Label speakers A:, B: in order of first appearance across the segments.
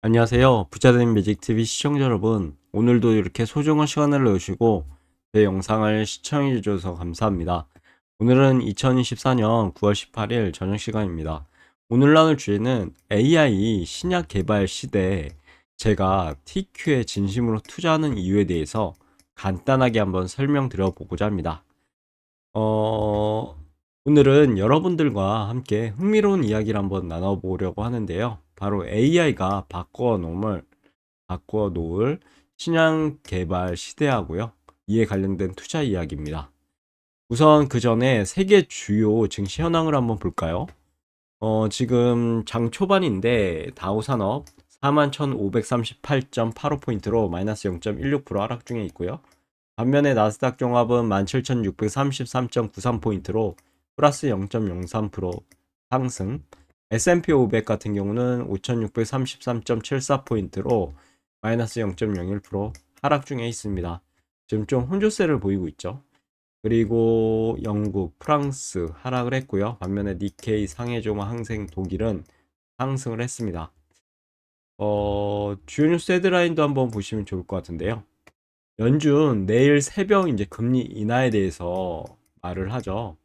A: 안녕하세요. 부자된 매직TV 시청자 여러분. 오늘도 이렇게 소중한 시간을 내주시고 제 영상을 시청해 주셔서 감사합니다. 오늘은 2024년 9월 18일 저녁 시간입니다. 오늘 나눌 주제는 AI 신약 개발 시대에 제가 TQ에 진심으로 투자하는 이유에 대해서 간단하게 한번 설명드려 보고자 합니다. 어, 오늘은 여러분들과 함께 흥미로운 이야기를 한번 나눠보려고 하는데요. 바로 AI가 바꿔 놓을 신약 개발 시대하고요. 이에 관련된 투자 이야기입니다. 우선 그 전에 세계 주요 증시 현황을 한번 볼까요? 지금 장 초반인데 다우 산업 41,538.85포인트로 마이너스 0.16% 하락 중에 있고요. 반면에 나스닥 종합은 17,633.93포인트로 플러스 0.03% 상승, S&P 500 같은 경우는 5,633.74포인트로 마이너스 0.01% 하락 중에 있습니다. 지금 좀 혼조세를 보이고 있죠. 그리고 영국, 프랑스 하락을 했고요. 반면에 니케이, 상해종합, 항생, 독일은 상승을 했습니다. 주요 뉴스 헤드라인도 한번 보시면 좋을 것 같은데요. 연준 내일 새벽 이제 금리 인하에 대해서 말을 하죠.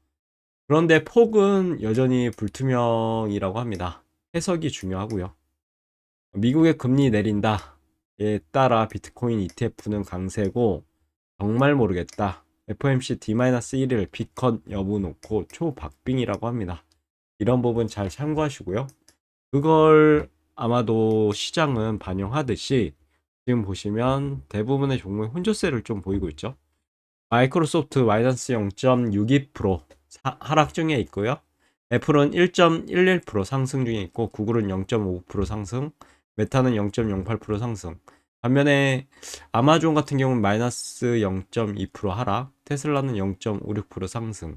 A: 그런데 폭은 여전히 불투명이라고 합니다. 해석이 중요하고요. 미국의 금리 내린다에 따라 비트코인 ETF는 강세고 정말 모르겠다. FOMC D-1일 빅컷 여부 놓고 초박빙이라고 합니다. 이런 부분 잘 참고하시고요. 그걸 아마도 시장은 반영하듯이 지금 보시면 대부분의 종목의 혼조세를 좀 보이고 있죠. 마이크로소프트 마이너스 0.62% 하락 중에 있고요. 애플은 1.11% 상승 중에 있고 구글은 0.5% 상승, 메타는 0.08% 상승. 반면에 아마존 같은 경우는 마이너스 0.2% 하락, 테슬라는 0.56% 상승,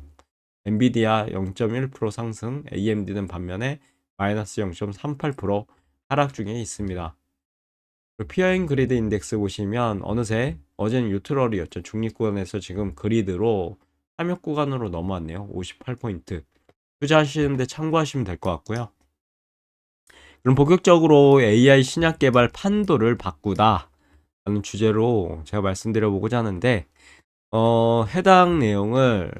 A: 엔비디아 0.1% 상승, AMD는 반면에 마이너스 0.38% 하락 중에 있습니다. 피어인 그리드 인덱스 보시면 어느새 어제는 뉴트럴이었죠. 중립구간에서 지금 그리드로 함역 구간으로 넘어왔네요. 58포인트. 투자하시는데 참고하시면 될 것 같고요. 그럼 본격적으로 AI 신약 개발 판도를 바꾸다 라는 주제로 제가 말씀드려 보고자 하는데 해당 내용을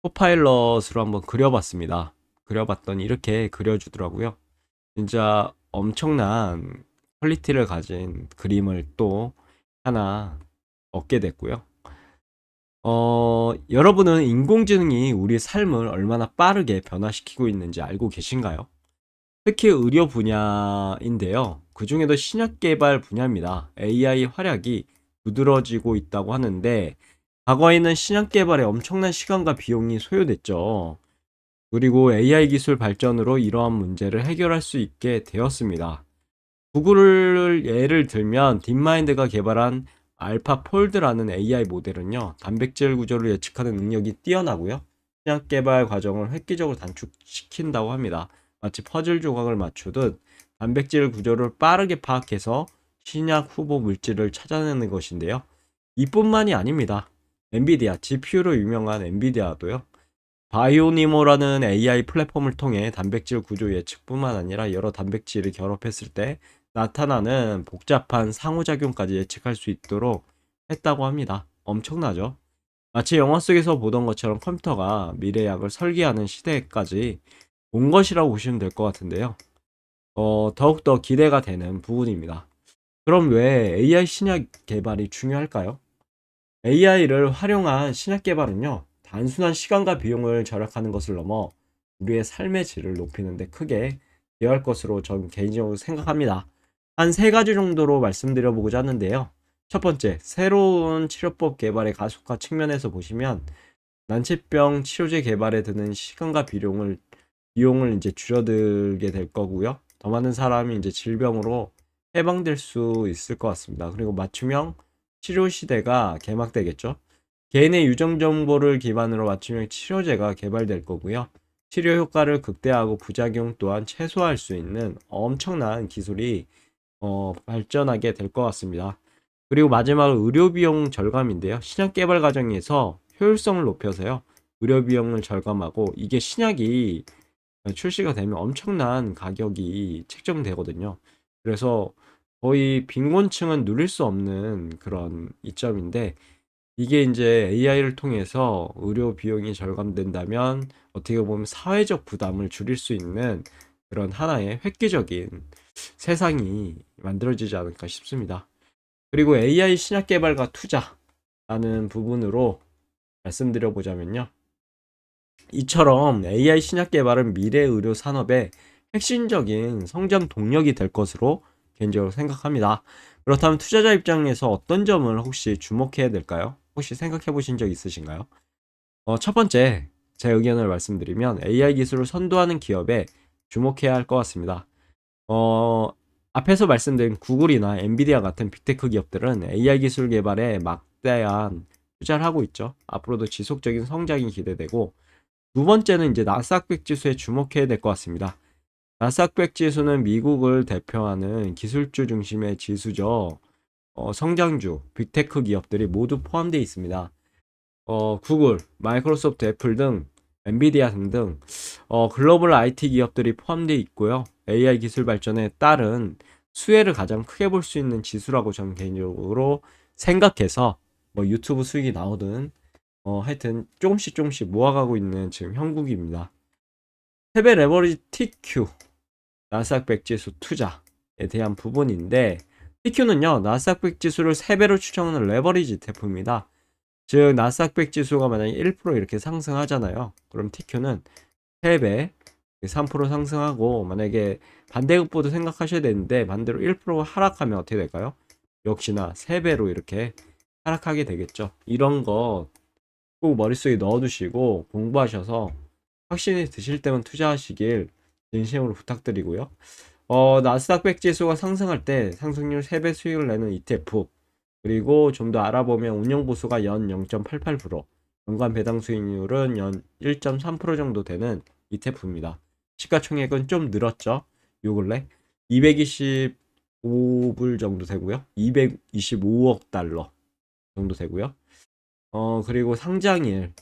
A: 코파일럿으로 한번 그려봤습니다. 그려봤더니 이렇게 그려주더라고요. 진짜 엄청난 퀄리티를 가진 그림을 또 하나 얻게 됐고요. 여러분은 인공지능이 우리 삶을 얼마나 빠르게 변화시키고 있는지 알고 계신가요? 특히 의료 분야인데요. 그 중에도 신약 개발 분야입니다. AI 활약이 두드러지고 있다고 하는데, 과거에는 신약 개발에 엄청난 시간과 비용이 소요됐죠. 그리고 AI 기술 발전으로 이러한 문제를 해결할 수 있게 되었습니다. 구글을 예를 들면 딥마인드가 개발한 알파폴드라는 AI 모델은요, 단백질 구조를 예측하는 능력이 뛰어나고요, 신약 개발 과정을 획기적으로 단축시킨다고 합니다. 마치 퍼즐 조각을 맞추듯 단백질 구조를 빠르게 파악해서 신약 후보 물질을 찾아내는 것인데요. 이뿐만이 아닙니다. 엔비디아, GPU로 유명한 엔비디아도요, 바이오니모라는 AI 플랫폼을 통해 단백질 구조 예측뿐만 아니라 여러 단백질을 결합했을 때 나타나는 복잡한 상호작용까지 예측할 수 있도록 했다고 합니다. 엄청나죠? 마치 영화 속에서 보던 것처럼 컴퓨터가 미래약을 설계하는 시대까지 온 것이라고 보시면 될 것 같은데요. 더욱더 기대가 되는 부분입니다. 그럼 왜 AI 신약 개발이 중요할까요? AI를 활용한 신약 개발은요, 단순한 시간과 비용을 절약하는 것을 넘어 우리의 삶의 질을 높이는 데 크게 기여할 것으로 전 개인적으로 생각합니다. 한 세 가지 정도로 말씀드려 보고자 하는데요. 첫 번째, 새로운 치료법 개발의 가속화 측면에서 보시면 난치병 치료제 개발에 드는 시간과 비용을 이제 줄여들게 될 거고요. 더 많은 사람이 이제 질병으로 해방될 수 있을 것 같습니다. 그리고 맞춤형 치료 시대가 개막되겠죠. 개인의 유전 정보를 기반으로 맞춤형 치료제가 개발될 거고요. 치료 효과를 극대화하고 부작용 또한 최소화할 수 있는 엄청난 기술이 발전하게 될 것 같습니다. 그리고 마지막으로 의료 비용 절감인데요. 신약 개발 과정에서 효율성을 높여서요, 의료 비용을 절감하고, 이게 신약이 출시가 되면 엄청난 가격이 책정되거든요. 그래서 거의 빈곤층은 누릴 수 없는 그런 이점인데, 이게 이제 AI를 통해서 의료 비용이 절감된다면 어떻게 보면 사회적 부담을 줄일 수 있는 그런 하나의 획기적인 세상이 만들어지지 않을까 싶습니다. 그리고 AI 신약 개발과 투자라는 부분으로 말씀드려보자면요. 이처럼 AI 신약 개발은 미래 의료 산업의 핵심적인 성장 동력이 될 것으로 개인적으로 생각합니다. 그렇다면 투자자 입장에서 어떤 점을 혹시 주목해야 될까요? 혹시 생각해 보신 적 있으신가요? 첫 번째, 제 의견을 말씀드리면 AI 기술을 선도하는 기업에 주목해야 할 것 같습니다. 어, 앞에서 말씀드린 구글이나 엔비디아 같은 빅테크 기업들은 AI 기술 개발에 막대한 투자를 하고 있죠. 앞으로도 지속적인 성장이 기대되고, 두 번째는 이제 나스닥100 지수에 주목해야 될 것 같습니다. 나스닥100 지수는 미국을 대표하는 기술주 중심의 지수죠. 성장주, 빅테크 기업들이 모두 포함되어 있습니다. 구글, 마이크로소프트, 애플 등, 엔비디아 등등 글로벌 IT 기업들이 포함되어 있고요. AI 기술 발전에 따른 수혜를 가장 크게 볼 수 있는 지수라고 저는 개인적으로 생각해서 뭐 유튜브 수익이 나오든 하여튼 조금씩 조금씩 모아가고 있는 지금 형국입니다. 세배 레버리지 TQ, 나스닥100 지수 투자에 대한 부분인데, TQ는요, 나스닥100 지수를 3배로 추정하는 레버리지 제품입니다. 즉, 나스닥100 지수가 만약에 1% 이렇게 상승하잖아요. 그럼 TQ는 3배, 3% 상승하고, 만약에 반대급부도 생각하셔야 되는데, 반대로 1% 하락하면 어떻게 될까요? 역시나 3배로 이렇게 하락하게 되겠죠. 이런 거 꼭 머릿속에 넣어두시고 공부하셔서 확신이 드실 때만 투자하시길 진심으로 부탁드리고요. 나스닥 100 지수가 상승할 때 상승률 3배 수익을 내는 ETF, 그리고 좀 더 알아보면 운용 보수가 연 0.88%, 연간 배당 수익률은 연 1.3% 정도 되는 ETF입니다. 시가총액은 좀 늘었죠. 요 근래 225불 정도 되고요. 225억 달러 정도 되고요. 그리고 상장일은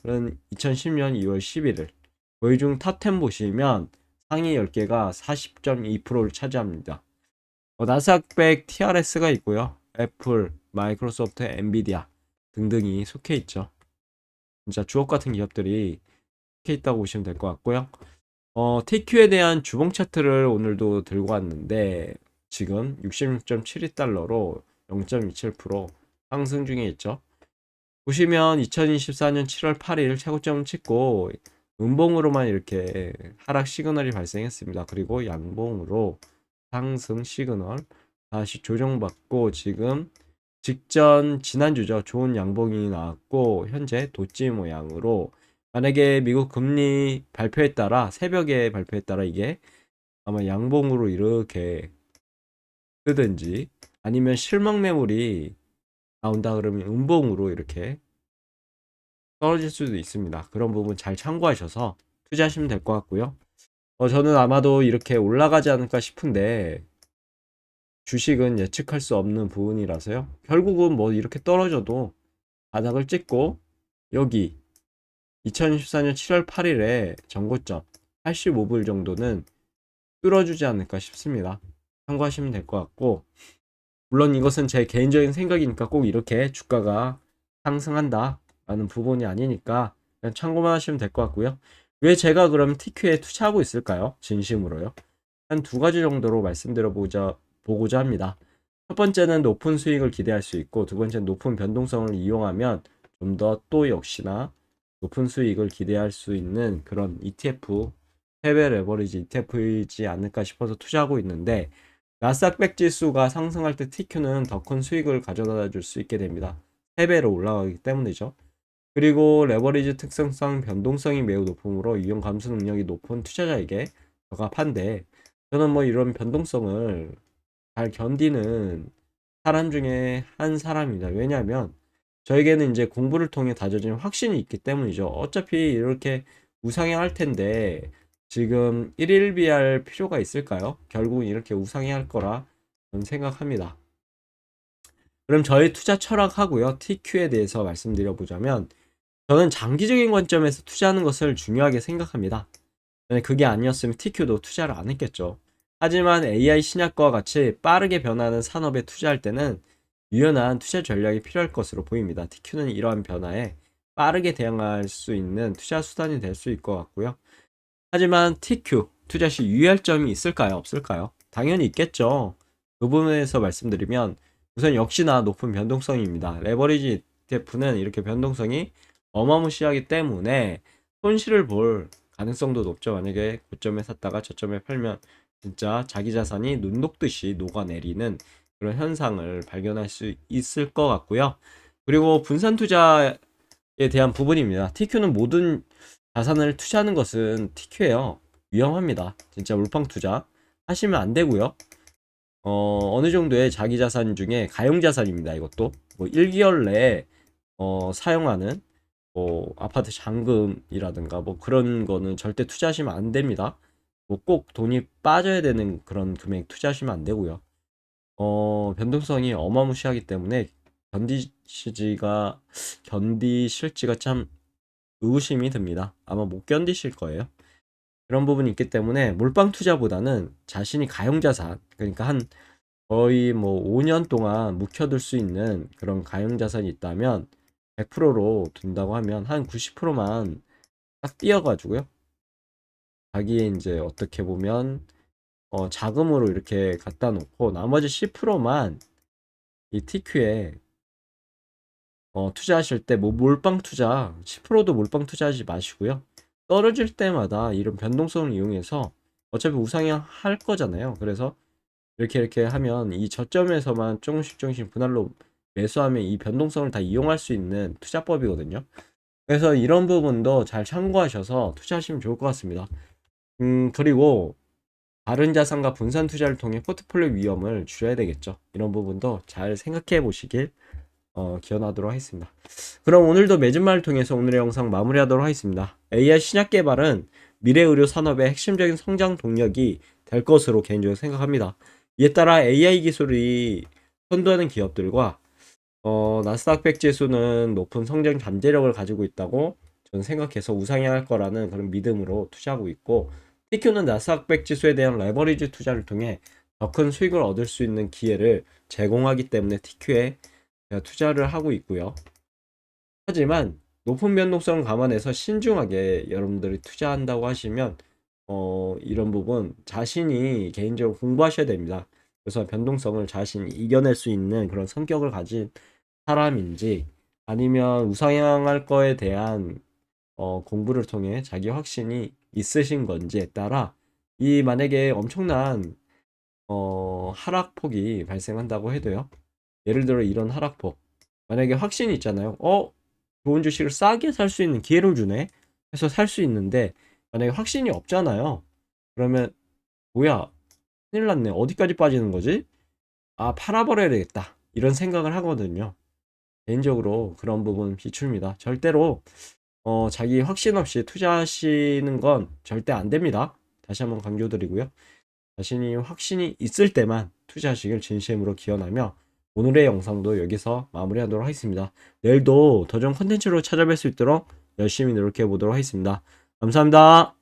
A: 2010년 2월 11일. 거의 중 탑10 보시면 상위 10개가 40.2%를 차지합니다. 나스닥 100 TRS가 있고요. 애플, 마이크로소프트, 엔비디아 등등이 속해 있죠. 진짜 주옥 같은 기업들이 속해 있다고 보시면 될 것 같고요. TQ에 대한 주봉 차트를 오늘도 들고 왔는데 지금 66.72달러로 0.27% 상승 중에 있죠. 보시면 2024년 7월 8일 최고점을 찍고 음봉으로만 이렇게 하락 시그널이 발생했습니다. 그리고 양봉으로 상승 시그널 다시 조정받고 지금 직전 지난주죠. 좋은 양봉이 나왔고 현재 도치 모양으로, 만약에 미국 금리 발표에 따라 새벽에 발표에 따라 이게 아마 양봉으로 이렇게 뜨든지 아니면 실망 매물이 나온다 그러면 음봉으로 이렇게 떨어질 수도 있습니다. 그런 부분 잘 참고하셔서 투자하시면 될 것 같고요. 저는 아마도 이렇게 올라가지 않을까 싶은데 주식은 예측할 수 없는 부분이라서요. 결국은 뭐 이렇게 떨어져도 바닥을 찍고 여기 2014년 7월 8일에 전고점 85불 정도는 뚫어주지 않을까 싶습니다. 참고하시면 될 것 같고, 물론 이것은 제 개인적인 생각이니까 꼭 이렇게 주가가 상승한다 라는 부분이 아니니까 그냥 참고만 하시면 될 것 같고요. 왜 제가 그럼 TQ에 투자하고 있을까요? 진심으로요. 한 두 가지 정도로 보고자 합니다. 첫 번째는 높은 수익을 기대할 수 있고, 두 번째는 높은 변동성을 이용하면 좀 더 또 역시나 높은 수익을 기대할 수 있는 그런 ETF, 해외 레버리지 ETF이지 않을까 싶어서 투자하고 있는데, 나스닥 100 지수가 상승할 때 TQ는 더 큰 수익을 가져다 줄 수 있게 됩니다. 3배로 올라가기 때문이죠. 그리고 레버리지 특성상 변동성이 매우 높으므로 위험 감수 능력이 높은 투자자에게 적합한데, 저는 뭐 이런 변동성을 잘 견디는 사람 중에 한 사람입니다. 왜냐하면 저에게는 이제 공부를 통해 다져진 확신이 있기 때문이죠. 어차피 이렇게 우상향할 텐데 지금 1일비할 필요가 있을까요? 결국은 이렇게 우상향할 거라 저는 생각합니다. 그럼 저의 투자 철학하고요. TQ에 대해서 말씀드려 보자면, 저는 장기적인 관점에서 투자하는 것을 중요하게 생각합니다. 그게 아니었으면 TQ도 투자를 안 했겠죠. 하지만 AI 신약과 같이 빠르게 변하는 산업에 투자할 때는 유연한 투자 전략이 필요할 것으로 보입니다. TQ는 이러한 변화에 빠르게 대응할 수 있는 투자 수단이 될 수 있을 것 같고요. 하지만 TQ 투자 시 유의할 점이 있을까요? 없을까요? 당연히 있겠죠. 그 부분에서 말씀드리면 우선 역시나 높은 변동성입니다. 레버리지 ETF는 이렇게 변동성이 어마무시하기 때문에 손실을 볼 가능성도 높죠. 만약에 고점에 샀다가 저점에 팔면 진짜 자기 자산이 눈 녹듯이 녹아내리는 그런 현상을 발견할 수 있을 것 같고요. 그리고 분산 투자에 대한 부분입니다. TQ는 모든 자산을 투자하는 것은 TQ예요. 위험합니다. 진짜 물방 투자 하시면 안 되고요. 어느 정도의 자기 자산 중에 가용 자산입니다. 이것도 뭐 1개월 내에 사용하는 뭐 아파트 잔금이라든가 뭐 그런 거는 절대 투자하시면 안 됩니다. 뭐 꼭 돈이 빠져야 되는 그런 금액 투자하시면 안 되고요. 변동성이 어마무시하기 때문에 견디실지가 참 의구심이 듭니다. 아마 못 견디실 거예요. 그런 부분이 있기 때문에 몰빵 투자보다는 자신이 가용자산, 그러니까 한 거의 뭐 5년 동안 묵혀둘 수 있는 그런 가용자산이 있다면 100%로 둔다고 하면 한 90%만 딱 띄어가지고요. 자기의 이제 어떻게 보면 자금으로 이렇게 갖다 놓고 나머지 10%만 이 TQ에 투자하실 때 뭐 몰빵 투자 10%도 몰빵 투자하지 마시고요. 떨어질 때마다 이런 변동성을 이용해서 어차피 우상향할 거잖아요. 그래서 이렇게 하면 이 저점에서만 조금씩 분할로 매수하면 이 변동성을 다 이용할 수 있는 투자법이거든요. 그래서 이런 부분도 잘 참고하셔서 투자하시면 좋을 것 같습니다. 그리고 다른 자산과 분산 투자를 통해 포트폴리오 위험을 줄여야 되겠죠. 이런 부분도 잘 생각해 보시길 기원하도록 하겠습니다. 그럼 오늘도 맺은말을 통해서 오늘의 영상 마무리하도록 하겠습니다. AI 신약 개발은 미래 의료 산업의 핵심적인 성장 동력이 될 것으로 개인적으로 생각합니다. 이에 따라 AI 기술이 선도하는 기업들과 나스닥 100 지수는 높은 성장 잠재력을 가지고 있다고 저는 생각해서 우상향할 거라는 그런 믿음으로 투자하고 있고, TQ는 나스닥 100 지수에 대한 레버리지 투자를 통해 더 큰 수익을 얻을 수 있는 기회를 제공하기 때문에 TQ에 투자를 하고 있고요. 하지만 높은 변동성을 감안해서 신중하게 여러분들이 투자한다고 하시면 이런 부분 자신이 개인적으로 공부하셔야 됩니다. 그래서 변동성을 자신이 이겨낼 수 있는 그런 성격을 가진 사람인지, 아니면 우상향할 거에 대한 공부를 통해 자기 확신이 있으신 건지에 따라 이 만약에 엄청난 하락폭이 발생한다고 해도요. 예를 들어 이런 하락폭, 만약에 확신이 있잖아요. 좋은 주식을 싸게 살 수 있는 기회를 주네 해서 살 수 있는데, 만약에 확신이 없잖아요. 그러면 뭐야, 큰일 났네, 어디까지 빠지는 거지? 아, 팔아버려야 되겠다, 이런 생각을 하거든요. 개인적으로 그런 부분 비춥니다. 절대로 자기 확신 없이 투자하시는 건 절대 안 됩니다. 다시 한번 강조드리고요. 자신이 확신이 있을 때만 투자하시길 진심으로 기원하며 오늘의 영상도 여기서 마무리하도록 하겠습니다. 내일도 더 좋은 컨텐츠로 찾아뵐 수 있도록 열심히 노력해 보도록 하겠습니다. 감사합니다.